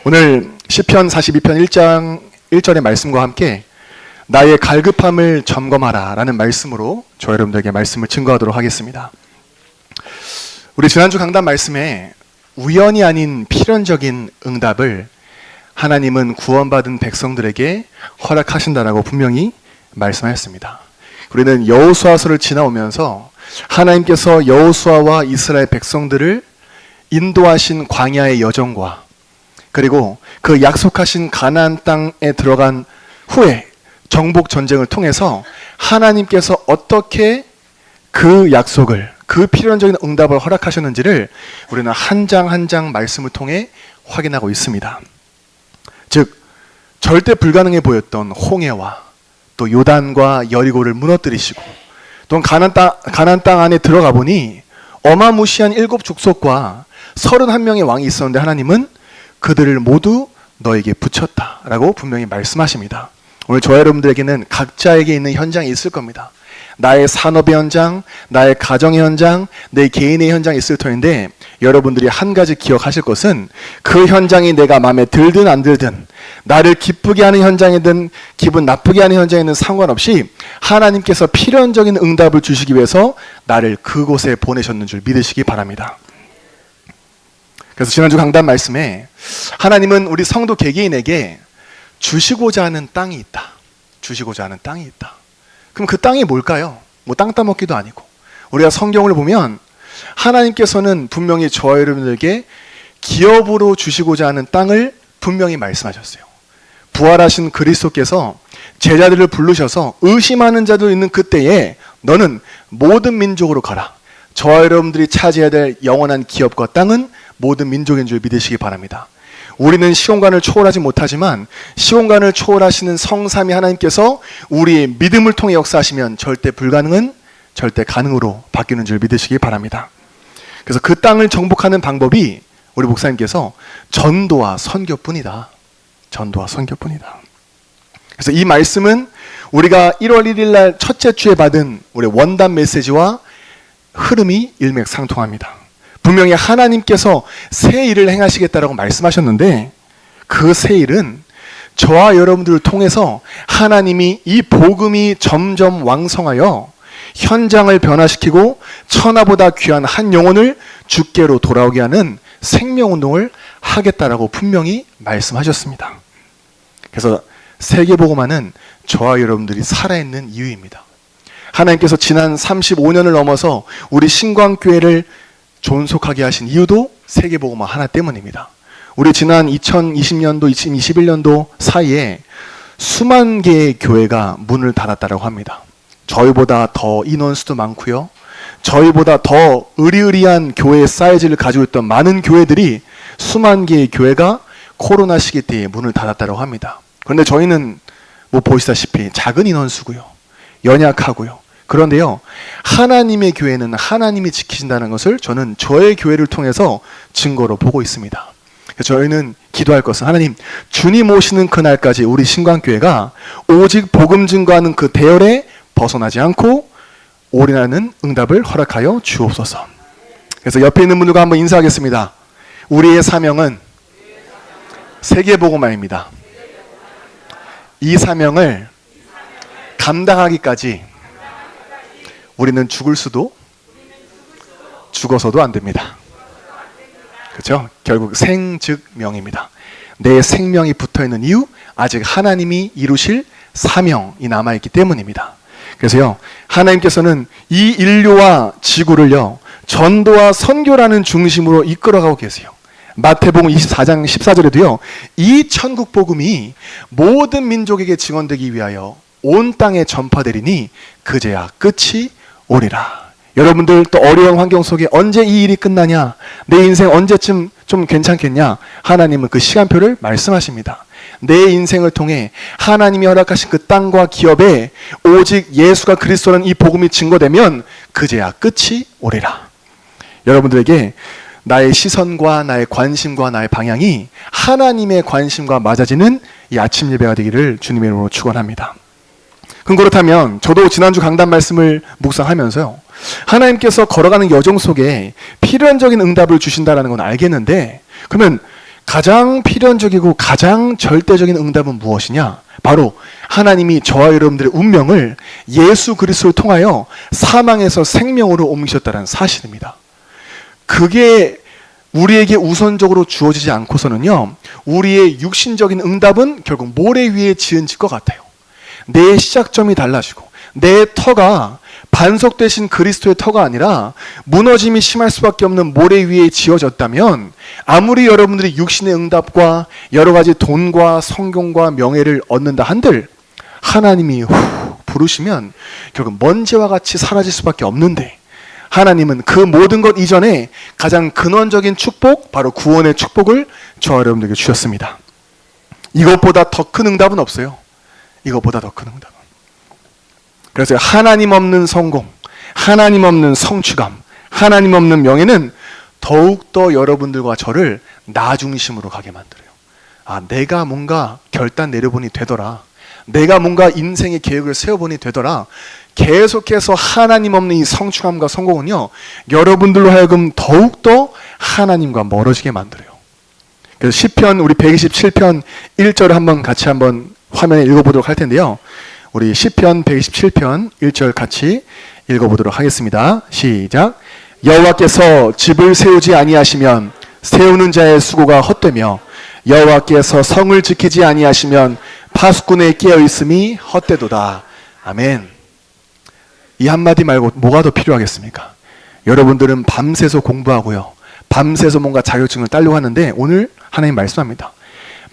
오늘 시편 42편 1장 1절의 말씀과 함께 나의 갈급함을 점검하라 라는 말씀으로 저 여러분들에게 말씀을 증거하도록 하겠습니다. 우리 지난주 강단 말씀에 우연이 아닌 필연적인 응답을 하나님은 구원받은 백성들에게 허락하신다라고 분명히 말씀하셨습니다. 우리는 여호수아서를 지나오면서 하나님께서 여호수아와 이스라엘 백성들을 인도하신 광야의 여정과 그리고 그 약속하신 가나안 땅에 들어간 후에 정복 전쟁을 통해서 하나님께서 어떻게 그 약속을, 그 필연적인 응답을 허락하셨는지를 우리는 한 장 한 장 말씀을 통해 확인하고 있습니다. 즉 절대 불가능해 보였던 홍해와 또 요단과 여리고를 무너뜨리시고 또 가나안 땅 안에 들어가 보니 어마무시한 7 족속과 31명의 왕이 있었는데 하나님은 그들을 모두 너에게 붙였다라고 분명히 말씀하십니다. 오늘 저 여러분들에게는 각자에게 있는 현장이 있을 겁니다. 나의 산업의 현장, 나의 가정의 현장, 내 개인의 현장이 있을 터인데 여러분들이 한 가지 기억하실 것은 그 현장이 내가 마음에 들든 안 들든 나를 기쁘게 하는 현장이든 기분 나쁘게 하는 현장이든 상관없이 하나님께서 필연적인 응답을 주시기 위해서 나를 그곳에 보내셨는 줄 믿으시기 바랍니다. 그래서 지난주 강단 말씀에 하나님은 우리 성도 개개인에게 주시고자 하는 땅이 있다. 주시고자 하는 땅이 있다. 그럼 그 땅이 뭘까요? 뭐 땅 따먹기도 아니고. 우리가 성경을 보면 하나님께서는 분명히 저와 여러분들에게 기업으로 주시고자 하는 땅을 분명히 말씀하셨어요. 부활하신 그리스도께서 제자들을 부르셔서 의심하는 자도 있는 그때에 너는 모든 민족으로 가라. 저와 여러분들이 차지해야 될 영원한 기업과 땅은 모든 민족인 줄 믿으시기 바랍니다. 우리는 시공간을 초월하지 못하지만 시공간을 초월하시는 성삼위 하나님께서 우리의 믿음을 통해 역사하시면 절대 불가능은 절대 가능으로 바뀌는 줄 믿으시기 바랍니다. 그래서 그 땅을 정복하는 방법이 우리 목사님께서 전도와 선교뿐이다. 전도와 선교뿐이다. 그래서 이 말씀은 우리가 1월 1일 날 첫째 주에 받은 우리 원단 메시지와 흐름이 일맥상통합니다. 분명히 하나님께서 새 일을 행하시겠다라고 말씀하셨는데 그 새 일은 저와 여러분들을 통해서 하나님이 이 복음이 점점 왕성하여 현장을 변화시키고 천하보다 귀한 한 영혼을 주께로 돌아오게 하는 생명운동을 하겠다라고 분명히 말씀하셨습니다. 그래서 세계복음화는 저와 여러분들이 살아있는 이유입니다. 하나님께서 지난 35년을 넘어서 우리 신광교회를 존속하게 하신 이유도 세계복음화 하나 때문입니다. 우리 지난 2020년도, 2021년도 사이에 수만 개의 교회가 문을 닫았다고 합니다. 저희보다 더 인원수도 많고요. 저희보다 더 의리의리한 교회의 사이즈를 가지고 있던 많은 교회들이 수만 개의 교회가 코로나 시기 때에 문을 닫았다고 합니다. 그런데 저희는 뭐 보시다시피 작은 인원수고요. 연약하고요. 그런데요, 하나님의 교회는 하나님이 지키신다는 것을 저는 저의 교회를 통해서 증거로 보고 있습니다. 저희는 기도할 것은 하나님, 주님 오시는 그날까지 우리 신광교회가 오직 복음 증거하는 그 대열에 벗어나지 않고 올인하는 응답을 허락하여 주옵소서. 그래서 옆에 있는 분들과 한번 인사하겠습니다. 우리의 사명은 세계복음화입니다. 이 사명을 감당하기까지 우리는 죽을 수도 죽어서도 안 됩니다. 그렇죠? 결국 생즉명입니다. 내 생명이 붙어있는 이유, 아직 하나님이 이루실 사명이 남아있기 때문입니다. 그래서요, 하나님께서는 이 인류와 지구를요, 전도와 선교라는 중심으로 이끌어가고 계세요. 마태복음 24장 14절에도요, 이 천국 복음이 모든 민족에게 증언되기 위하여 온 땅에 전파되리니 그제야 끝이 오리라. 여러분들 또 어려운 환경 속에 언제 이 일이 끝나냐, 내 인생 언제쯤 좀 괜찮겠냐, 하나님은 그 시간표를 말씀하십니다. 내 인생을 통해 하나님이 허락하신 그 땅과 기업에 오직 예수가 그리스도라는 이 복음이 증거되면 그제야 끝이 오리라. 여러분들에게 나의 시선과 나의 관심과 나의 방향이 하나님의 관심과 맞아지는 이 아침 예배가 되기를 주님의 이름으로 축원합니다. 그럼 그렇다면 저도 지난주 강단 말씀을 묵상하면서요, 하나님께서 걸어가는 여정 속에 필연적인 응답을 주신다는 건 알겠는데, 그러면 가장 필연적이고 가장 절대적인 응답은 무엇이냐? 바로 하나님이 저와 여러분들의 운명을 예수 그리스도를 통하여 사망에서 생명으로 옮기셨다는 사실입니다. 그게 우리에게 우선적으로 주어지지 않고서는요, 우리의 육신적인 응답은 결국 모래 위에 지은 집 것 같아요. 내 시작점이 달라지고 내 터가 반석 대신 그리스도의 터가 아니라 무너짐이 심할 수밖에 없는 모래 위에 지어졌다면, 아무리 여러분들이 육신의 응답과 여러 가지 돈과 성공과 명예를 얻는다 한들 하나님이 부르시면 결국 먼지와 같이 사라질 수밖에 없는데, 하나님은 그 모든 것 이전에 가장 근원적인 축복, 바로 구원의 축복을 저와 여러분들에게 주셨습니다. 이것보다 더 큰 응답은 없어요. 이것보다 더 큰 응답은. 그래서 하나님 없는 성공, 하나님 없는 성취감, 하나님 없는 명예는 더욱더 여러분들과 저를 나 중심으로 가게 만들어요. 아, 내가 뭔가 결단 내려보니 되더라. 내가 뭔가 인생의 계획을 세워보니 되더라. 계속해서 하나님 없는 이 성취감과 성공은요, 여러분들로 하여금 더욱더 하나님과 멀어지게 만들어요. 그래서 시편, 우리 127편 1절을 한번 같이 한번 화면에 읽어보도록 할 텐데요. 우리 시편 127편 1절 같이 읽어보도록 하겠습니다. 시작. 여호와께서 집을 세우지 아니하시면 세우는 자의 수고가 헛되며, 여호와께서 성을 지키지 아니하시면 파수꾼의 깨어있음이 헛되도다. 아멘. 이 한마디 말고 뭐가 더 필요하겠습니까? 여러분들은 밤새서 공부하고요, 밤새서 뭔가 자격증을 따려고 하는데, 오늘 하나님 말씀합니다.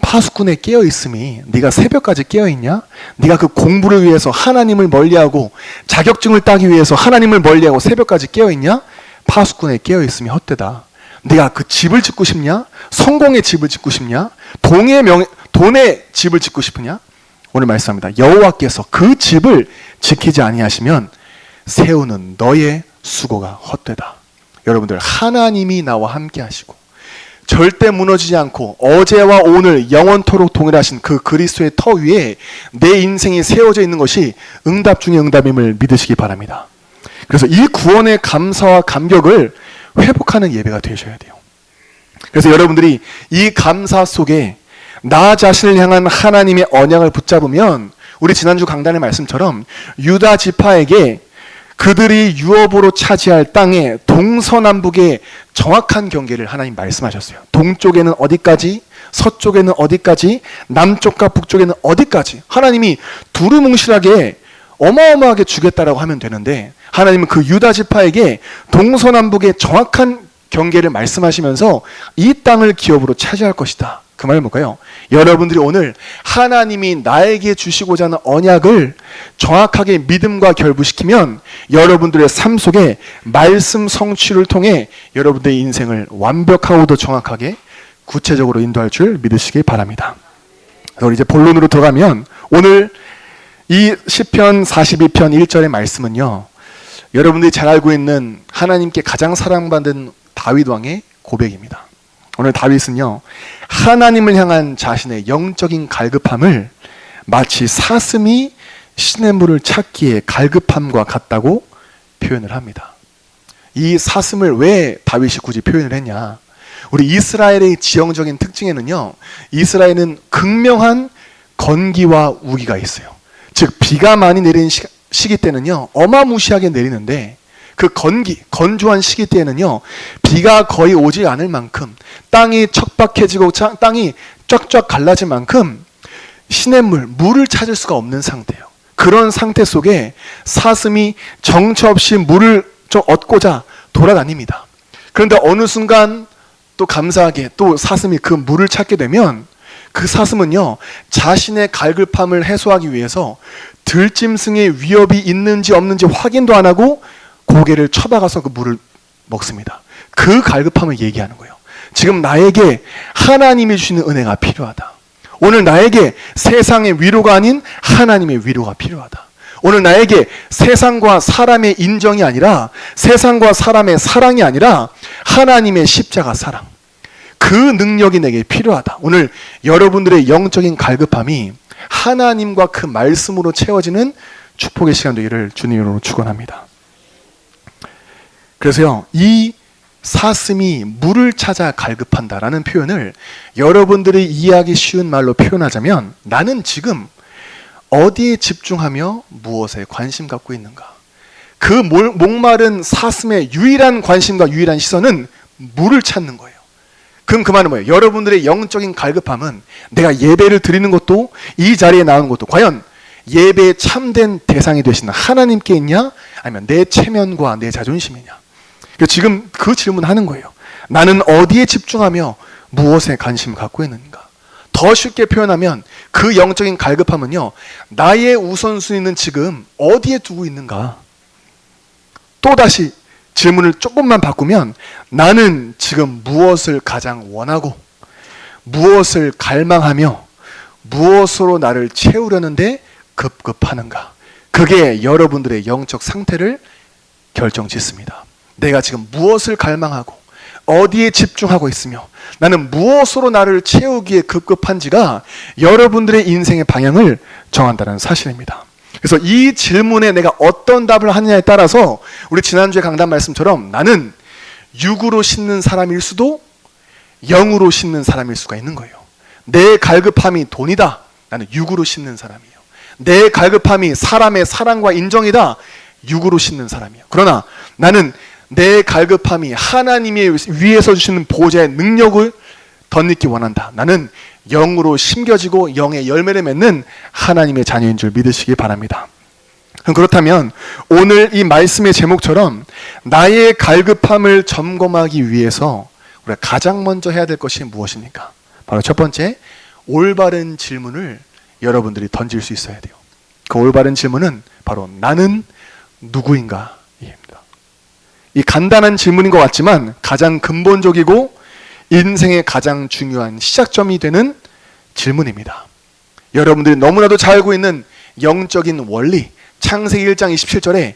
파수꾼에 깨어있음이, 네가 새벽까지 깨어있냐? 네가 그 공부를 위해서 하나님을 멀리하고 자격증을 따기 위해서 하나님을 멀리하고 새벽까지 깨어있냐? 파수꾼에 깨어있음이 헛되다. 네가 그 집을 짓고 싶냐? 성공의 집을 짓고 싶냐? 돈의 집을 짓고 싶으냐? 오늘 말씀합니다. 여호와께서 그 집을 지키지 아니하시면 세우는 너의 수고가 헛되다. 여러분들, 하나님이 나와 함께 하시고 절대 무너지지 않고 어제와 오늘 영원토록 동일하신 그 그리스도의 터 위에 내 인생이 세워져 있는 것이 응답 중의 응답임을 믿으시기 바랍니다. 그래서 이 구원의 감사와 감격을 회복하는 예배가 되셔야 돼요. 그래서 여러분들이 이 감사 속에 나 자신을 향한 하나님의 언약을 붙잡으면, 우리 지난주 강단의 말씀처럼 유다 지파에게 그들이 유업으로 차지할 땅의 동서남북의 정확한 경계를 하나님 말씀하셨어요. 동쪽에는 어디까지, 서쪽에는 어디까지, 남쪽과 북쪽에는 어디까지, 하나님이 두루뭉실하게 어마어마하게 주겠다라고 하면 되는데, 하나님은 그 유다 지파에게 동서남북의 정확한 경계를 말씀하시면서 이 땅을 기업으로 차지할 것이다. 그 말은 뭘까요? 여러분들이 오늘 하나님이 나에게 주시고자 하는 언약을 정확하게 믿음과 결부시키면 여러분들의 삶 속에 말씀 성취를 통해 여러분들의 인생을 완벽하고도 정확하게 구체적으로 인도할 줄 믿으시기 바랍니다. 그래서 이제 본론으로 들어가면, 오늘 이 시편 42편 1절의 말씀은요, 여러분들이 잘 알고 있는 하나님께 가장 사랑받는 다윗 왕의 고백입니다. 오늘 다윗은요, 하나님을 향한 자신의 영적인 갈급함을 마치 사슴이 시냇물을 찾기에 갈급함과 같다고 표현을 합니다. 이 사슴을 왜 다윗이 굳이 표현을 했냐? 우리 이스라엘의 지형적인 특징에는요, 이스라엘은 극명한 건기와 우기가 있어요. 즉, 비가 많이 내리는 시기 때는요, 어마무시하게 내리는데, 그 건조한 시기 때에는요, 비가 거의 오지 않을 만큼, 땅이 척박해지고 땅이 쫙쫙 갈라질 만큼 시냇물, 물을 찾을 수가 없는 상태예요. 그런 상태 속에 사슴이 정처 없이 물을 좀 얻고자 돌아다닙니다. 그런데 어느 순간 또 감사하게 또 사슴이 그 물을 찾게 되면, 그 사슴은요, 자신의 갈급함을 해소하기 위해서 들짐승의 위협이 있는지 없는지 확인도 안 하고 고개를 쳐박아서 그 물을 먹습니다. 그 갈급함을 얘기하는 거예요. 지금 나에게 하나님이 주시는 은혜가 필요하다. 오늘 나에게 세상의 위로가 아닌 하나님의 위로가 필요하다. 오늘 나에게 세상과 사람의 인정이 아니라, 세상과 사람의 사랑이 아니라 하나님의 십자가 사랑, 그 능력이 내게 필요하다. 오늘 여러분들의 영적인 갈급함이 하나님과 그 말씀으로 채워지는 축복의 시간 되기를 주님으로 축원합니다. 그래서요, 이 사슴이 물을 찾아 갈급한다라는 표현을 여러분들이 이해하기 쉬운 말로 표현하자면, 나는 지금 어디에 집중하며 무엇에 관심 갖고 있는가? 그 목마른 사슴의 유일한 관심과 유일한 시선은 물을 찾는 거예요. 그럼 그 말은 뭐예요? 여러분들의 영적인 갈급함은 내가 예배를 드리는 것도, 이 자리에 나오는 것도 과연 예배의 참된 대상이 되시는 하나님께 있냐? 아니면 내 체면과 내 자존심이냐? 지금 그 질문하는 거예요. 나는 어디에 집중하며 무엇에 관심을 갖고 있는가? 더 쉽게 표현하면 그 영적인 갈급함은요, 나의 우선순위는 지금 어디에 두고 있는가? 또다시 질문을 조금만 바꾸면, 나는 지금 무엇을 가장 원하고 무엇을 갈망하며 무엇으로 나를 채우려는데 급급하는가? 그게 여러분들의 영적 상태를 결정짓습니다. 내가 지금 무엇을 갈망하고 어디에 집중하고 있으며 나는 무엇으로 나를 채우기에 급급한지가 여러분들의 인생의 방향을 정한다는 사실입니다. 그래서 이 질문에 내가 어떤 답을 하느냐에 따라서 우리 지난주에 강단 말씀처럼 나는 육으로 씻는 사람일 수도 영으로 씻는 사람일 수가 있는 거예요. 내 갈급함이 돈이다. 나는 육으로 씻는 사람이에요. 내 갈급함이 사람의 사랑과 인정이다. 육으로 씻는 사람이에요. 그러나 나는 내 갈급함이 하나님의 위에서 주시는 보좌의 능력을 덧입기 원한다. 나는 영으로 심겨지고 영의 열매를 맺는 하나님의 자녀인 줄 믿으시기 바랍니다. 그렇다면 오늘 이 말씀의 제목처럼 나의 갈급함을 점검하기 위해서 우리가 가장 먼저 해야 될 것이 무엇입니까? 바로 첫 번째, 올바른 질문을 여러분들이 던질 수 있어야 돼요. 그 올바른 질문은 바로 나는 누구인가? 입니다. 이 간단한 질문인 것 같지만 가장 근본적이고 인생의 가장 중요한 시작점이 되는 질문입니다. 여러분들이 너무나도 잘 알고 있는 영적인 원리, 창세기 1장 27절에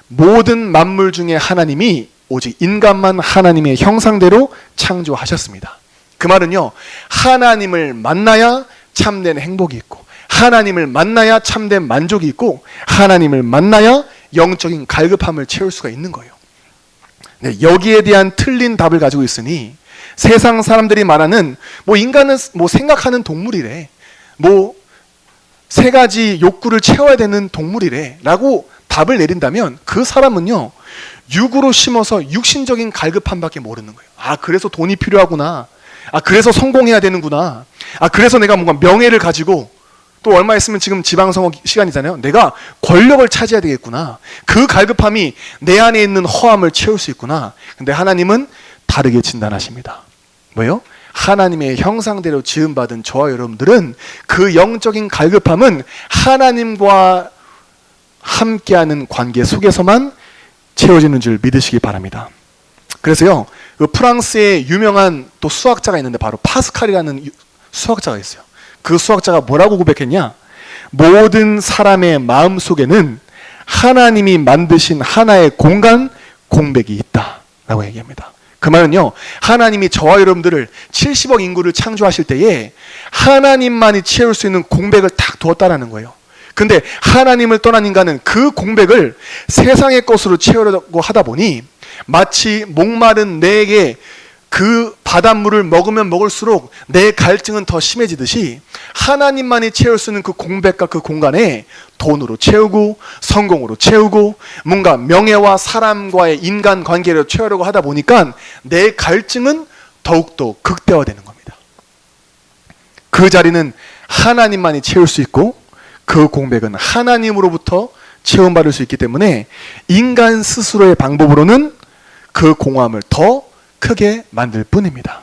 모든 만물 중에 하나님이 오직 인간만 하나님의 형상대로 창조하셨습니다. 그 말은요, 하나님을 만나야 참된 행복이 있고, 하나님을 만나야 참된 만족이 있고, 하나님을 만나야 영적인 갈급함을 채울 수가 있는 거예요. 네, 여기에 대한 틀린 답을 가지고 있으니 세상 사람들이 말하는 인간은 생각하는 동물이래, 세 가지 욕구를 채워야 되는 동물이래 라고 답을 내린다면 그 사람은요, 육으로 심어서 육신적인 갈급함밖에 모르는 거예요. 그래서 돈이 필요하구나. 그래서 성공해야 되는구나. 그래서 내가 뭔가 명예를 가지고, 또 얼마 있으면 지금 지방선거 시간이잖아요. 내가 권력을 차지해야 되겠구나. 그 갈급함이 내 안에 있는 허함을 채울 수 있구나. 근데 하나님은 다르게 진단하십니다. 뭐예요? 하나님의 형상대로 지음받은 저와 여러분들은 그 영적인 갈급함은 하나님과 함께하는 관계 속에서만 채워지는 줄 믿으시기 바랍니다. 그래서요, 그 프랑스의 유명한 또 수학자가 있는데 바로 파스칼이라는 수학자가 있어요. 그 수학자가 뭐라고 고백했냐? 모든 사람의 마음 속에는 하나님이 만드신 하나의 공간, 공백이 있다 라고 얘기합니다. 그 말은요, 하나님이 저와 여러분들을 70억 인구를 창조하실 때에 하나님만이 채울 수 있는 공백을 딱 두었다라는 거예요. 근데 하나님을 떠난 인간은 그 공백을 세상의 것으로 채우려고 하다 보니 마치 목마른 내게 그 바닷물을 먹으면 먹을수록 내 갈증은 더 심해지듯이 하나님만이 채울 수 있는 그 공백과 그 공간에 돈으로 채우고 성공으로 채우고 뭔가 명예와 사람과의 인간관계를 채우려고 하다 보니까 내 갈증은 더욱더 극대화되는 겁니다. 그 자리는 하나님만이 채울 수 있고 그 공백은 하나님으로부터 채움받을 수 있기 때문에 인간 스스로의 방법으로는 그 공허함을 더 크게 만들 뿐입니다.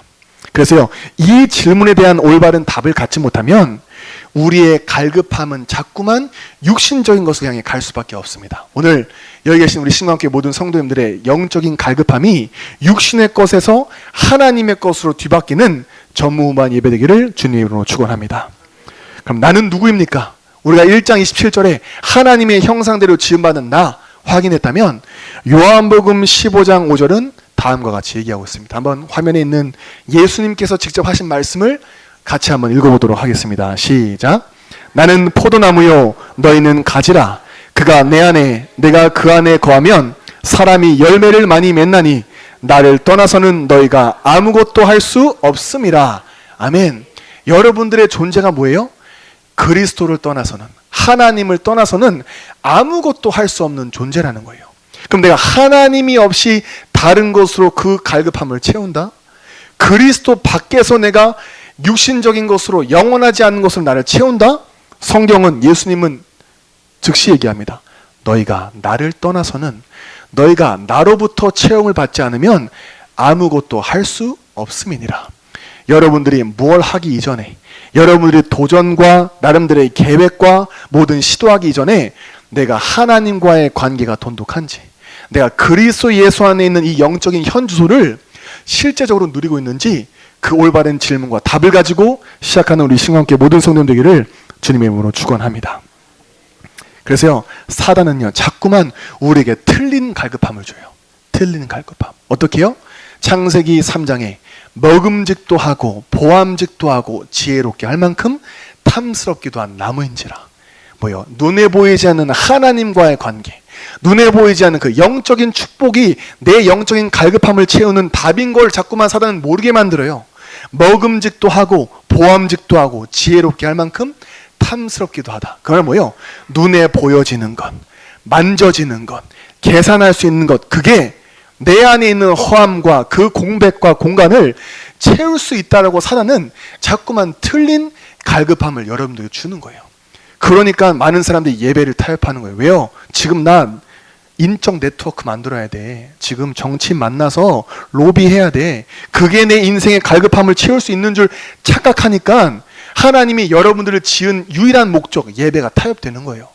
그래서요, 이 질문에 대한 올바른 답을 갖지 못하면 우리의 갈급함은 자꾸만 육신적인 것을 향해 갈 수밖에 없습니다. 오늘 여기 계신 우리 신광교회 모든 성도님들의 영적인 갈급함이 육신의 것에서 하나님의 것으로 뒤바뀌는 전무후무한 예배되기를 주님의 이름으로 축원합니다. 그럼 나는 누구입니까? 우리가 1장 27절에 하나님의 형상대로 지음받은 나 확인했다면 요한복음 15장 5절은 다음과 같이 얘기하고 있습니다. 한번 화면에 있는 예수님께서 직접 하신 말씀을 같이 한번 읽어보도록 하겠습니다. 시작. 나는 포도나무요 너희는 가지라. 그가 내 안에 내가 그 안에 거하면 사람이 열매를 많이 맺나니 나를 떠나서는 너희가 아무것도 할 수 없음이라. 아멘. 여러분들의 존재가 뭐예요? 그리스도를 떠나서는, 하나님을 떠나서는 아무것도 할 수 없는 존재라는 거예요. 그럼 내가 하나님이 없이 다른 것으로 그 갈급함을 채운다? 그리스도 밖에서 내가 육신적인 것으로, 영원하지 않은 것으로 나를 채운다? 성경은, 예수님은 즉시 얘기합니다. 너희가 나를 떠나서는, 너희가 나로부터 체험을 받지 않으면 아무것도 할 수 없음이니라. 여러분들이 뭘 하기 이전에, 여러분들이 도전과 나름대로의 계획과 모든 시도하기 이전에 내가 하나님과의 관계가 돈독한지, 내가 그리스도 예수 안에 있는 이 영적인 현주소를 실제적으로 누리고 있는지, 그 올바른 질문과 답을 가지고 시작하는 우리 신앙교회 모든 성도님 되기를 주님의 이름으로 축원합니다. 그래서요, 사단은요 자꾸만 우리에게 틀린 갈급함을 줘요. 틀린 갈급함. 어떻게 해요? 창세기 3장에 먹음직도 하고 보암직도 하고 지혜롭게 할 만큼 탐스럽기도 한 나무인지라. 뭐요? 눈에 보이지 않는 하나님과의 관계, 눈에 보이지 않는 그 영적인 축복이 내 영적인 갈급함을 채우는 답인 걸 자꾸만 사단은 모르게 만들어요. 먹음직도 하고 보암직도 하고 지혜롭게 할 만큼 탐스럽기도 하다. 그건 뭐예요? 눈에 보여지는 것, 만져지는 것, 계산할 수 있는 것, 그게 내 안에 있는 허함과 그 공백과 공간을 채울 수 있다라고 사단은 자꾸만 틀린 갈급함을 여러분들에게 주는 거예요. 그러니까 많은 사람들이 예배를 타협하는 거예요. 왜요? 지금 나 인적 네트워크 만들어야 돼. 지금 정치인 만나서 로비해야 돼. 그게 내 인생의 갈급함을 채울 수 있는 줄 착각하니까 하나님이 여러분들을 지은 유일한 목적, 예배가 타협되는 거예요.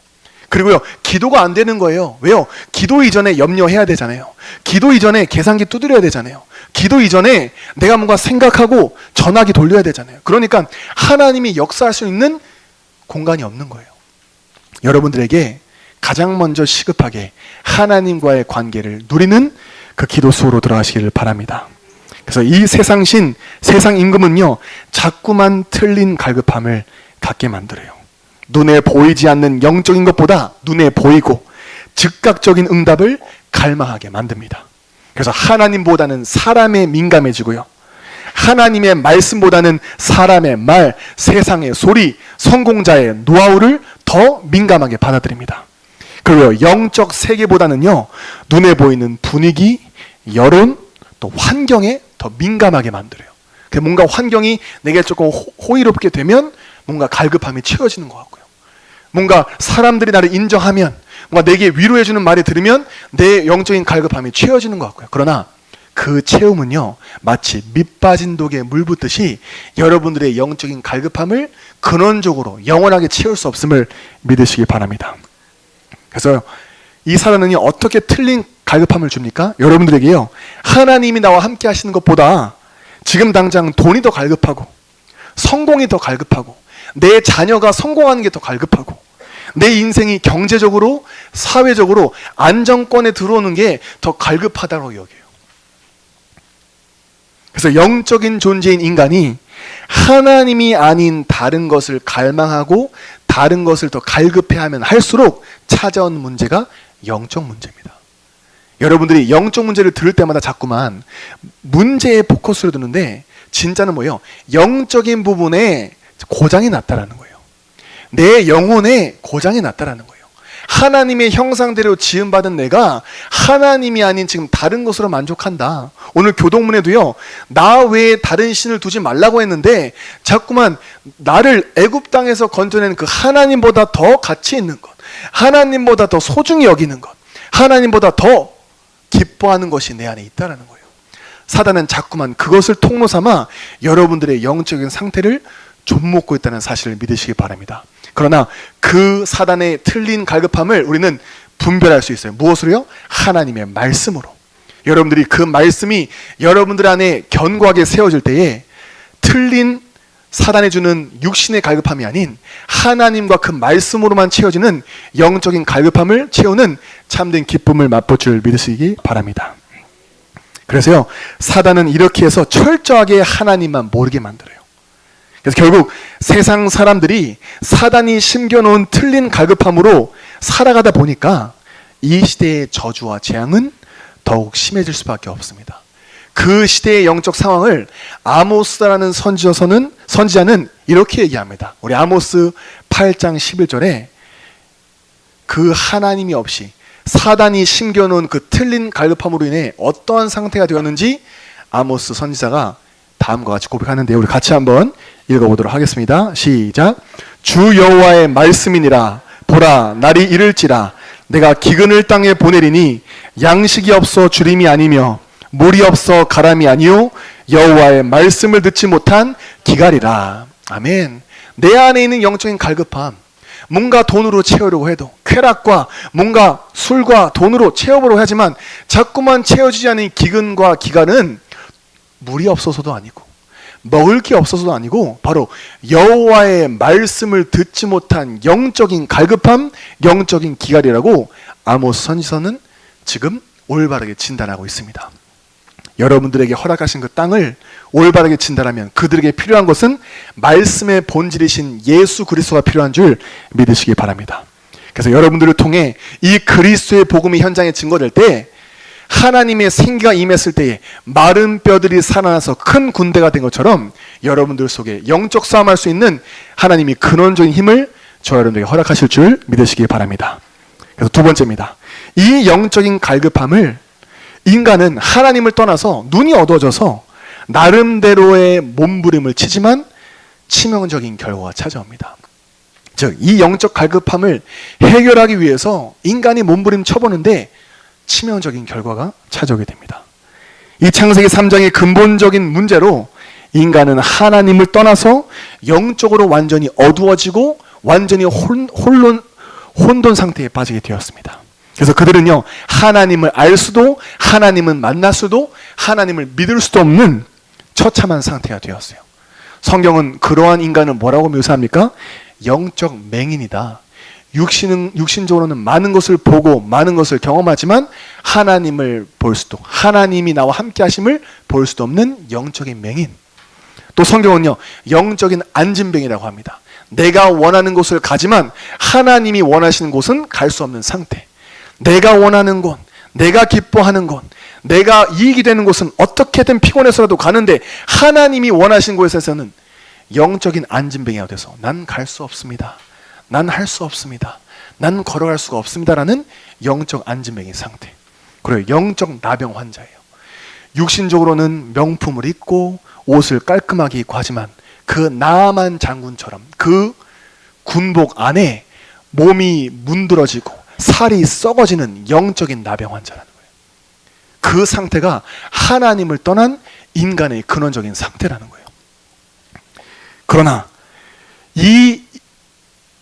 그리고요, 기도가 안 되는 거예요. 왜요? 기도 이전에 염려해야 되잖아요. 기도 이전에 계산기 두드려야 되잖아요. 기도 이전에 내가 뭔가 생각하고 전화기 돌려야 되잖아요. 그러니까 하나님이 역사할 수 있는 공간이 없는 거예요. 여러분들에게 가장 먼저 시급하게 하나님과의 관계를 누리는 그 기도 속으로 들어가시기를 바랍니다. 그래서 이 세상신, 세상 임금은요 자꾸만 틀린 갈급함을 갖게 만들어요. 눈에 보이지 않는 영적인 것보다 눈에 보이고 즉각적인 응답을 갈망하게 만듭니다. 그래서 하나님보다는 사람에 민감해지고요, 하나님의 말씀보다는 사람의 말, 세상의 소리, 성공자의 노하우를 더 민감하게 받아들입니다. 그리고 영적 세계보다는요 눈에 보이는 분위기, 여론, 또 환경에 더 민감하게 만들어요. 뭔가 환경이 내게 조금 호의롭게 되면 뭔가 갈급함이 채워지는 것 같고요, 뭔가 사람들이 나를 인정하면, 뭔가 내게 위로해주는 말이 들으면 내 영적인 갈급함이 채워지는 것 같고요. 그러나 그 채움은요 마치 밑 빠진 독에 물 붓듯이 여러분들의 영적인 갈급함을 근원적으로 영원하게 채울 수 없음을 믿으시기 바랍니다. 그래서 이 사단은요 어떻게 틀린 갈급함을 줍니까? 여러분들에게요, 하나님이 나와 함께 하시는 것보다 지금 당장 돈이 더 갈급하고, 성공이 더 갈급하고, 내 자녀가 성공하는 게 더 갈급하고, 내 인생이 경제적으로, 사회적으로 안정권에 들어오는 게 더 갈급하다고 여겨요. 그래서 영적인 존재인 인간이 하나님이 아닌 다른 것을 갈망하고 다른 것을 더 갈급해하면 할수록 찾아온 문제가 영적 문제입니다. 여러분들이 영적 문제를 들을 때마다 자꾸만 문제에 포커스를 두는데 진짜는 뭐예요? 영적인 부분에 고장이 났다라는 거예요. 내 영혼에 고장이 났다라는 거예요. 하나님의 형상대로 지음받은 내가 하나님이 아닌 지금 다른 것으로 만족한다. 오늘 교동문에도요, 나 외에 다른 신을 두지 말라고 했는데 자꾸만 나를 애굽 땅에서 건져낸 그 하나님보다 더 가치 있는 것, 하나님보다 더 소중히 여기는 것, 하나님보다 더 기뻐하는 것이 내 안에 있다라는 거예요. 사단은 자꾸만 그것을 통로 삼아 여러분들의 영적인 상태를 좀먹고 있다는 사실을 믿으시기 바랍니다. 그러나 그 사단의 틀린 갈급함을 우리는 분별할 수 있어요. 무엇으로요? 하나님의 말씀으로. 여러분들이 그 말씀이 여러분들 안에 견고하게 세워질 때에 틀린 사단이 주는 육신의 갈급함이 아닌 하나님과 그 말씀으로만 채워지는 영적인 갈급함을 채우는 참된 기쁨을 맛볼 줄 믿으시기 바랍니다. 그래서요, 사단은 이렇게 해서 철저하게 하나님만 모르게 만들어요. 그래서 결국 세상 사람들이 사단이 심겨놓은 틀린 갈급함으로 살아가다 보니까 이 시대의 저주와 재앙은 더욱 심해질 수밖에 없습니다. 그 시대의 영적 상황을 아모스라는 선지자는 이렇게 얘기합니다. 우리 아모스 8장 11절에 그 하나님이 없이 사단이 심겨놓은 그 틀린 갈급함으로 인해 어떠한 상태가 되었는지 아모스 선지자가 다음과 같이 고백하는데, 우리 같이 한번 읽어보도록 하겠습니다. 시작. 주 여호와의 말씀이니라. 보라, 날이 이를지라. 내가 기근을 땅에 보내리니 양식이 없어 주림이 아니며 물이 없어 가람이 아니요 여호와의 말씀을 듣지 못한 기갈이라. 아멘. 내 안에 있는 영적인 갈급함, 뭔가 돈으로 채우려고 해도, 쾌락과 뭔가 술과 돈으로 채워보려고 하지만 자꾸만 채워지지 않는 기근과 기갈은 물이 없어서도 아니고 먹을 게 없어서도 아니고 바로 여호와의 말씀을 듣지 못한 영적인 갈급함, 영적인 기갈이라고 아모스 선지서는 지금 올바르게 진단하고 있습니다. 여러분들에게 허락하신 그 땅을 올바르게 진단하면 그들에게 필요한 것은 말씀의 본질이신 예수 그리스도가 필요한 줄 믿으시기 바랍니다. 그래서 여러분들을 통해 이 그리스도의 복음이 현장에 증거될 때, 하나님의 생기가 임했을 때에 마른 뼈들이 살아나서 큰 군대가 된 것처럼 여러분들 속에 영적 싸움할 수 있는 하나님이 근원적인 힘을 저 여러분들에게 허락하실 줄 믿으시기 바랍니다. 그래서 두 번째입니다. 이 영적인 갈급함을 인간은 하나님을 떠나서 눈이 어두워져서 나름대로의 몸부림을 치지만 치명적인 결과가 찾아옵니다. 즉, 이 영적 갈급함을 해결하기 위해서 인간이 몸부림 쳐보는데 치명적인 결과가 찾아오게 됩니다. 이 창세기 3장의 근본적인 문제로 인간은 하나님을 떠나서 영적으로 완전히 어두워지고 완전히 혼돈 상태에 빠지게 되었습니다. 그래서 그들은요, 하나님을 알 수도, 하나님을 만날 수도, 하나님을 믿을 수도 없는 처참한 상태가 되었어요. 성경은 그러한 인간을 뭐라고 묘사합니까? 영적 맹인이다. 육신적으로는 많은 것을 보고 많은 것을 경험하지만 하나님을 볼 수도, 하나님이 나와 함께 하심을 볼 수도 없는 영적인 맹인. 또 성경은요, 영적인 안진뱅이라고 합니다. 내가 원하는 곳을 가지만 하나님이 원하시는 곳은 갈 수 없는 상태. 내가 원하는 곳, 내가 기뻐하는 곳, 내가 이익이 되는 곳은 어떻게든 피곤해서라도 가는데 하나님이 원하신 곳에서는 영적인 안진뱅이가 돼서 난 갈 수 없습니다. 난 할 수 없습니다. 난 걸어갈 수가 없습니다라는 영적 안진뱅이 상태. 그리고 영적 나병 환자예요. 육신적으로는 명품을 입고 옷을 깔끔하게 입고 하지만 그 나아만 장군처럼 그 군복 안에 몸이 문드러지고 살이 썩어지는 영적인 나병 환자라는 거예요. 그 상태가 하나님을 떠난 인간의 근원적인 상태라는 거예요. 그러나 이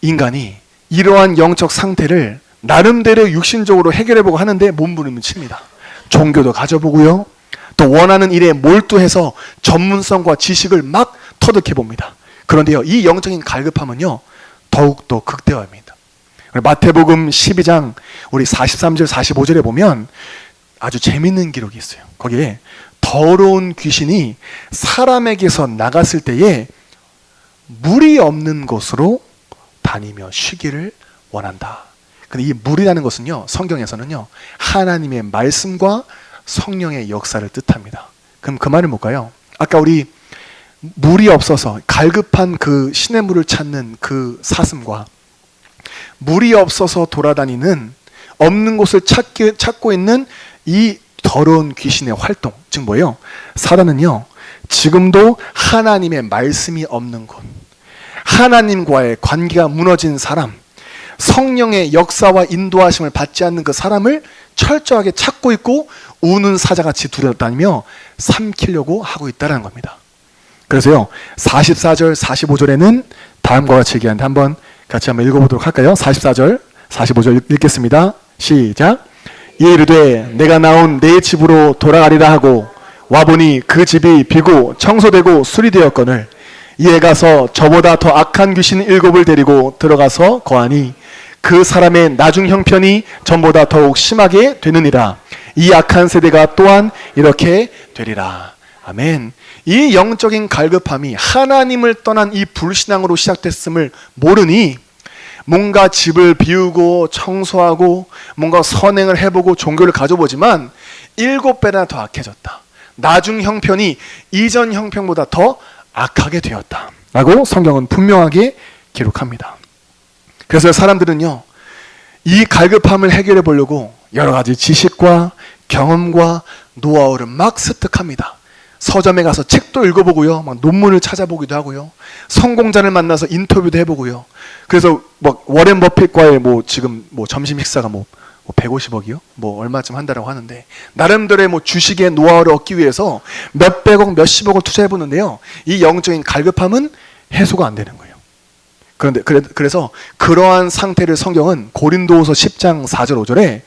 인간이 이러한 영적 상태를 나름대로 육신적으로 해결해보고 하는데 몸부림을 칩니다. 종교도 가져보고요, 또 원하는 일에 몰두해서 전문성과 지식을 막 터득해봅니다. 그런데요, 이 영적인 갈급함은요 더욱더 극대화합니다. 마태복음 12장 우리 43절 45절에 보면 아주 재밌는 기록이 있어요. 거기에 더러운 귀신이 사람에게서 나갔을 때에 물이 없는 곳으로 다니며 쉬기를 원한다. 근데 이 물이라는 것은요, 성경에서는요 하나님의 말씀과 성령의 역사를 뜻합니다. 그럼 그 말은 뭘까요? 아까 우리 물이 없어서 갈급한 그 시냇물을 찾는 그 사슴과 물이 없어서 돌아다니는 없는 곳을 찾고 있는 이 더러운 귀신의 활동, 즉 뭐예요? 사단은요 지금도 하나님의 말씀이 없는 곳, 하나님과의 관계가 무너진 사람, 성령의 역사와 인도하심을 받지 않는 그 사람을 철저하게 찾고 있고 우는 사자같이 두려다니며 삼키려고 하고 있다는 겁니다. 그래서요 44절 45절에는 다음과 같이 얘기하는데 한번 같이 한번 읽어보도록 할까요? 44절 45절 읽겠습니다. 시작. 이르되 내가 나온 내 집으로 돌아가리라 하고 와보니 그 집이 비고 청소되고 수리되었거늘 이에 가서 저보다 더 악한 귀신 7을 데리고 들어가서 거하니 그 사람의 나중 형편이 전보다 더욱 심하게 되느니라. 이 악한 세대가 또한 이렇게 되리라. 아멘. 이 영적인 갈급함이 하나님을 떠난 이 불신앙으로 시작됐음을 모르니 뭔가 집을 비우고 청소하고 뭔가 선행을 해보고 종교를 가져보지만 7배나 더 악해졌다. 나중 형편이 이전 형편보다 더 악하게 되었다 라고 성경은 분명하게 기록합니다. 그래서 사람들은요, 이 갈급함을 해결해 보려고 여러 가지 지식과 경험과 노하우를 막 습득합니다. 서점에 가서 책도 읽어보고요, 막 논문을 찾아보기도 하고요, 성공자를 만나서 인터뷰도 해보고요. 그래서 막 워렌 버핏과의 지금 점심 식사가 150억이요? 얼마쯤 한다라고 하는데, 나름대로의 주식의 노하우를 얻기 위해서 몇백억, 몇십억을 투자해보는데요, 이 영적인 갈급함은 해소가 안 되는 거예요. 그래서 그러한 상태를 성경은 고린도후서 10장 4절 5절에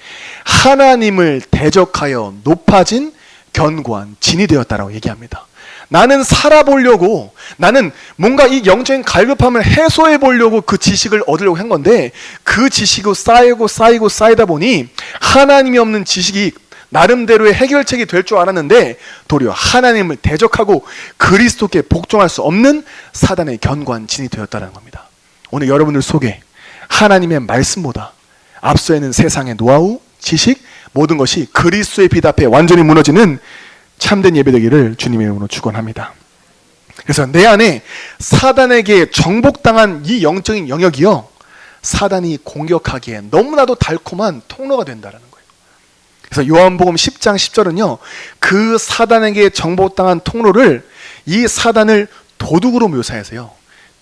하나님을 대적하여 높아진 견고한 진이 되었다라고 얘기합니다. 나는 살아보려고, 나는 뭔가 이 영적인 갈급함을 해소해 보려고 그 지식을 얻으려고 한 건데, 그 지식이 쌓이다 보니 하나님이 없는 지식이 나름대로의 해결책이 될 줄 알았는데, 도리어 하나님을 대적하고 그리스도께 복종할 수 없는 사단의 견고한 진이 되었다는 겁니다. 오늘 여러분들 속에 하나님의 말씀보다 앞서 있는 세상의 노하우, 지식, 모든 것이 그리스도의 빛 앞에 완전히 무너지는 참된 예배되기를 주님의 이름으로 축원합니다. 그래서 내 안에 사단에게 정복당한 이 영적인 영역이요, 사단이 공격하기에 너무나도 달콤한 통로가 된다는 거예요. 그래서 요한복음 10장 10절은요, 그 사단에게 정복당한 통로를, 이 사단을 도둑으로 묘사해서요,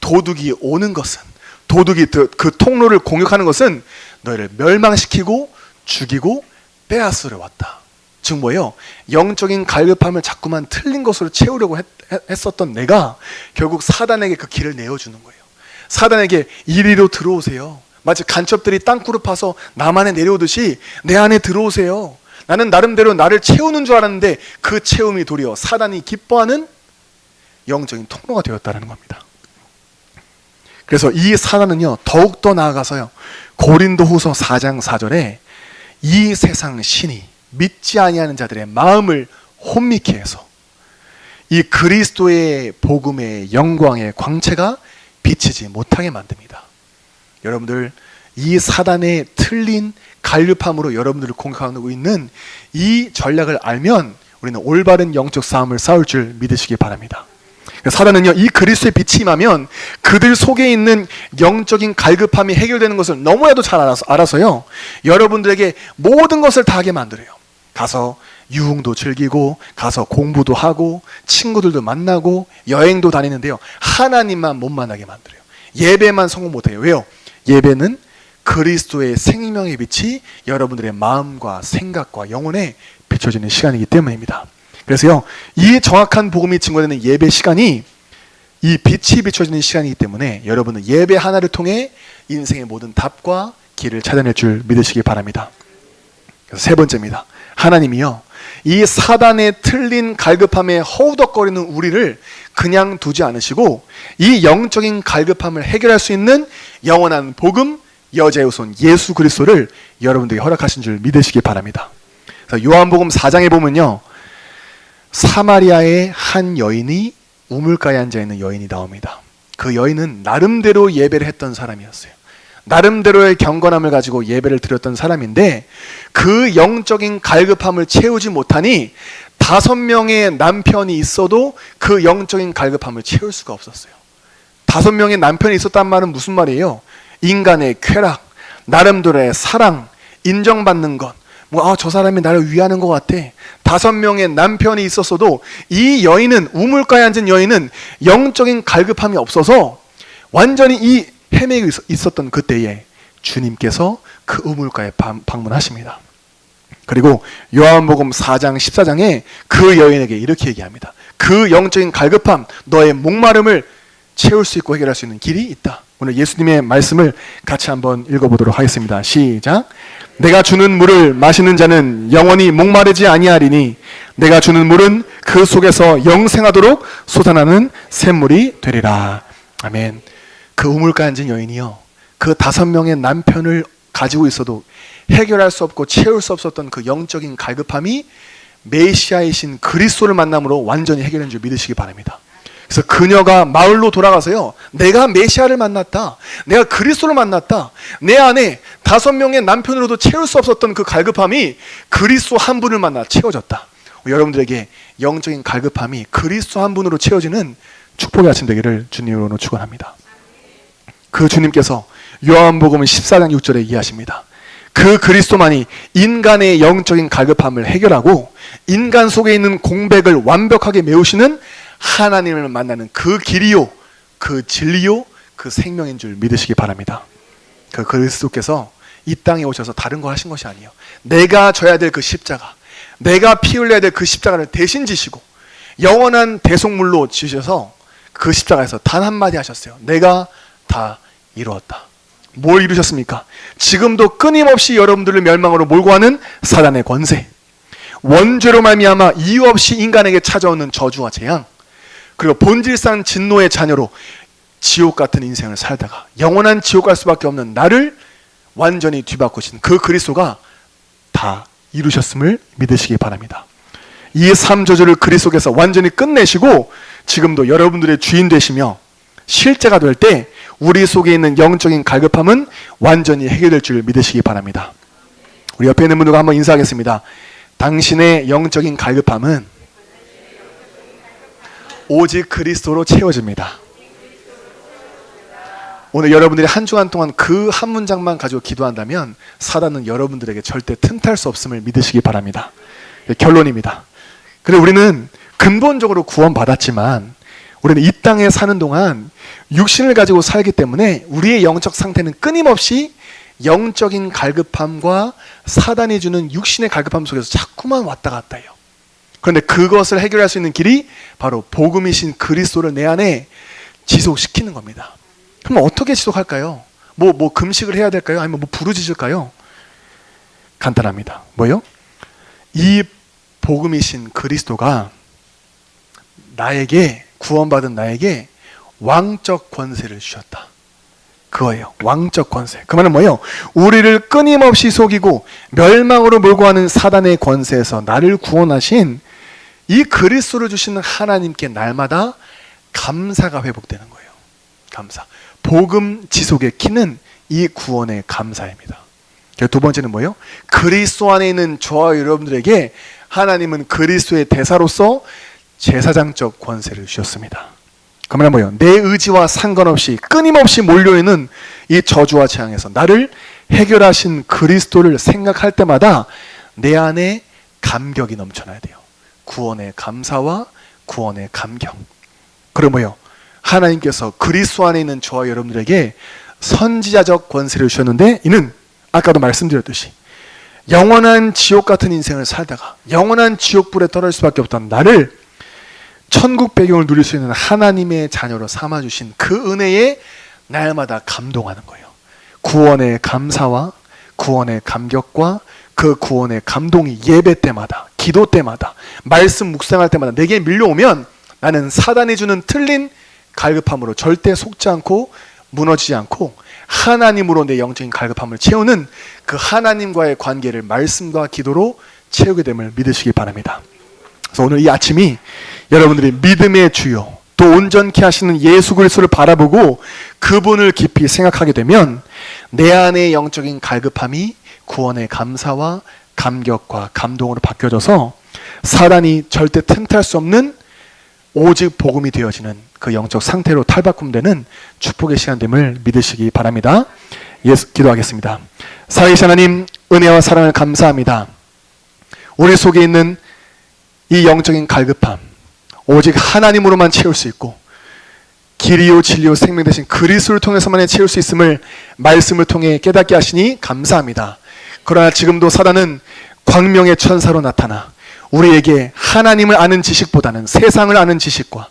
도둑이 오는 것은, 도둑이 그 통로를 공격하는 것은 너희를 멸망시키고 죽이고 빼앗으러 왔다. 즉 뭐예요? 영적인 갈급함을 자꾸만 틀린 것으로 채우려고 했었던 내가 결국 사단에게 그 길을 내어주는 거예요. 사단에게 이리로 들어오세요. 마치 간첩들이 땅굴을 파서 남 안에 내려오듯이 내 안에 들어오세요. 나는 나름대로 나를 채우는 줄 알았는데 그 채움이 도리어 사단이 기뻐하는 영적인 통로가 되었다는 겁니다. 그래서 이 사단은요, 더욱더 나아가서요, 고린도후서 4장 4절에 이 세상 신이 믿지 아니하는 자들의 마음을 혼미케 해서 이 그리스도의 복음의 영광의 광채가 비치지 못하게 만듭니다. 여러분들, 이 사단의 틀린 갈급함으로 여러분들을 공격하고 있는 이 전략을 알면 우리는 올바른 영적 싸움을 싸울 줄 믿으시기 바랍니다. 사단은요, 이 그리스도의 빛이 임하면 그들 속에 있는 영적인 갈급함이 해결되는 것을 너무나도 잘 알아서요, 여러분들에게 모든 것을 다 하게 만들어요. 가서 유흥도 즐기고, 가서 공부도 하고, 친구들도 만나고, 여행도 다니는데요, 하나님만 못 만나게 만들어요. 예배만 성공 못해요. 왜요? 예배는 그리스도의 생명의 빛이 여러분들의 마음과 생각과 영혼에 비춰지는 시간이기 때문입니다. 그래서요, 이 정확한 복음이 증거되는 예배 시간이 이 빛이 비춰지는 시간이기 때문에 여러분은 예배 하나를 통해 인생의 모든 답과 길을 찾아낼 줄 믿으시기 바랍니다. 그래서 세 번째입니다. 하나님이요, 이 사단의 틀린 갈급함에 허우덕거리는 우리를 그냥 두지 않으시고 이 영적인 갈급함을 해결할 수 있는 영원한 복음, 여자의 후손 예수 그리스도를 여러분들에게 허락하신 줄 믿으시기 바랍니다. 그래서 요한복음 4장에 보면요, 사마리아의 한 여인이 우물가에 앉아있는 여인이 나옵니다. 그 여인은 나름대로 예배를 했던 사람이었어요. 나름대로의 경건함을 가지고 예배를 드렸던 사람인데 그 영적인 갈급함을 채우지 못하니 5명의 남편이 있어도 그 영적인 갈급함을 채울 수가 없었어요. 5명의 남편이 있었단 말은 무슨 말이에요? 인간의 쾌락, 나름대로의 사랑, 인정받는 것, 저 사람이 나를 위하는 것 같아. 5명의 남편이 있었어도 이 여인은, 우물가에 앉은 여인은 영적인 갈급함이 없어서 완전히 이 헤매고 있었던 그때에 주님께서 그 우물가에 방문하십니다. 그리고 요한복음 4장 14장에 그 여인에게 이렇게 얘기합니다. 그 영적인 갈급함, 너의 목마름을 채울 수 있고 해결할 수 있는 길이 있다. 오늘 예수님의 말씀을 같이 한번 읽어보도록 하겠습니다. 시작. 내가 주는 물을 마시는 자는 영원히 목마르지 아니하리니 내가 주는 물은 그 속에서 영생하도록 솟아나는 샘물이 되리라. 아멘. 그 우물가에 앉은 여인이요, 그 5명의 남편을 가지고 있어도 해결할 수 없고 채울 수 없었던 그 영적인 갈급함이 메시아이신 그리스도를 만남으로 완전히 해결된 줄 믿으시기 바랍니다. 그래서 그녀가 마을로 돌아가서요, 내가 메시아를 만났다, 내가 그리스도를 만났다, 내 안에 5명의 남편으로도 채울 수 없었던 그 갈급함이 그리스도 한 분을 만나 채워졌다. 여러분들에게 영적인 갈급함이 그리스도 한 분으로 채워지는 축복의 아침 되기를 주님으로 축원합니다. 그 주님께서 요한복음 14장 6절에 얘기하십니다. 그 그리스도만이 인간의 영적인 갈급함을 해결하고 인간 속에 있는 공백을 완벽하게 메우시는 하나님을 만나는 그 길이요, 그 진리요, 그 생명인 줄 믿으시기 바랍니다. 그 그리스도께서 이 땅에 오셔서 다른 거 하신 것이 아니에요. 내가 져야 될 그 십자가, 내가 피 흘려야 될 그 십자가를 대신 지시고 영원한 대속물로 지셔서 그 십자가에서 단 한마디 하셨어요. 내가 다 이루었다. 뭘 이루셨습니까? 지금도 끊임없이 여러분들을 멸망으로 몰고 가는 사단의 권세, 원죄로 말미암아 이유 없이 인간에게 찾아오는 저주와 재앙, 그리고 본질상 진노의 자녀로 지옥 같은 인생을 살다가 영원한 지옥 갈 수밖에 없는 나를 완전히 뒤바꾸신 그 그리스도가 다 이루셨음을 믿으시기 바랍니다. 이 삶저주를 그리스도께서 완전히 끝내시고 지금도 여러분들의 주인 되시며 실제가 될 때 우리 속에 있는 영적인 갈급함은 완전히 해결될 줄 믿으시기 바랍니다. 우리 옆에 있는 분들과 한번 인사하겠습니다. 당신의 영적인 갈급함은 오직 그리스도로 채워집니다. 오늘 여러분들이 한 주간 동안 그 한 문장만 가지고 기도한다면 사단은 여러분들에게 절대 틈탈 수 없음을 믿으시기 바랍니다. 결론입니다. 그래, 우리는 근본적으로 구원받았지만 우리는 이 땅에 사는 동안 육신을 가지고 살기 때문에 우리의 영적 상태는 끊임없이 영적인 갈급함과 사단이 주는 육신의 갈급함 속에서 자꾸만 왔다 갔다 해요. 그런데 그것을 해결할 수 있는 길이 바로 복음이신 그리스도를 내 안에 지속시키는 겁니다. 그럼 어떻게 지속할까요? 뭐 금식을 해야 될까요? 아니면 뭐 부르짖을까요? 간단합니다. 뭐요? 이 복음이신 그리스도가 나에게, 구원받은 나에게 왕적 권세를 주셨다. 그거예요. 왕적 권세. 그 말은 뭐예요? 우리를 끊임없이 속이고 멸망으로 몰고 가는 사단의 권세에서 나를 구원하신 이 그리스도를 주시는 하나님께 날마다 감사가 회복되는 거예요. 감사. 복음 지속의 키는 이 구원의 감사입니다. 두 번째는 뭐예요? 그리스도 안에 있는 저와 여러분들에게 하나님은 그리스도의 대사로서 제사장적 권세를 주셨습니다. 그 말은 뭐예요? 내 의지와 상관없이 끊임없이 몰려있는 이 저주와 재앙에서 나를 해결하신 그리스도를 생각할 때마다 내 안에 감격이 넘쳐나야 돼요. 구원의 감사와 구원의 감격. 그리고 뭐예요? 하나님께서 그리스도 안에 있는 저와 여러분들에게 선지자적 권세를 주셨는데 이는 아까도 말씀드렸듯이 영원한 지옥 같은 인생을 살다가 영원한 지옥불에 떨어질 수밖에 없던 나를 천국 배경을 누릴 수 있는 하나님의 자녀로 삼아주신 그 은혜에 날마다 감동하는 거예요. 구원의 감사와 구원의 감격과 그 구원의 감동이 예배 때마다, 기도 때마다, 말씀 묵상할 때마다 내게 밀려오면 나는 사단이 주는 틀린 갈급함으로 절대 속지 않고 무너지지 않고 하나님으로 내 영적인 갈급함을 채우는 그 하나님과의 관계를 말씀과 기도로 채우게 됨을 믿으시기 바랍니다. 그래서 오늘 이 아침이 여러분들이 믿음의 주요 또 온전케 하시는 예수 그리스도를 바라보고 그분을 깊이 생각하게 되면 내 안의 영적인 갈급함이 구원의 감사와 감격과 감동으로 바뀌어져서 사단이 절대 틈탈 수 없는 오직 복음이 되어지는 그 영적 상태로 탈바꿈되는 축복의 시간 됨을 믿으시기 바랍니다. 예수 기도하겠습니다. 살아계신 하나님, 은혜와 사랑을 감사합니다. 우리 속에 있는 이 영적인 갈급함 오직 하나님으로만 채울 수 있고 길이요 진리요 생명 되신 그리스도를 통해서만 채울 수 있음을 말씀을 통해 깨닫게 하시니 감사합니다. 그러나 지금도 사단은 광명의 천사로 나타나 우리에게 하나님을 아는 지식보다는 세상을 아는 지식과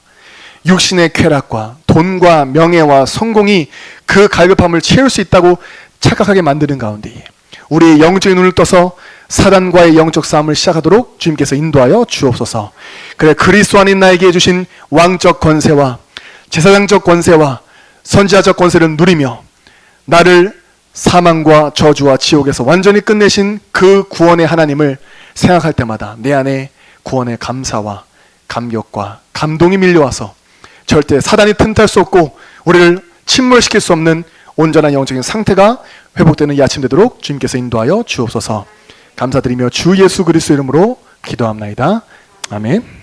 육신의 쾌락과 돈과 명예와 성공이 그 갈급함을 채울 수 있다고 착각하게 만드는 가운데에 우리의 영적인 눈을 떠서 사단과의 영적 싸움을 시작하도록 주님께서 인도하여 주옵소서. 그래 그리스도 안인 나에게 주신 왕적 권세와 제사장적 권세와 선지자적 권세를 누리며 나를 사망과 저주와 지옥에서 완전히 끝내신 그 구원의 하나님을 생각할 때마다 내 안에 구원의 감사와 감격과 감동이 밀려와서 절대 사단이 틈탈 수 없고 우리를 침몰시킬 수 없는 온전한 영적인 상태가 회복되는 이 아침 되도록 주님께서 인도하여 주옵소서. 감사드리며 주 예수 그리스도 이름으로 기도합나이다. 아멘.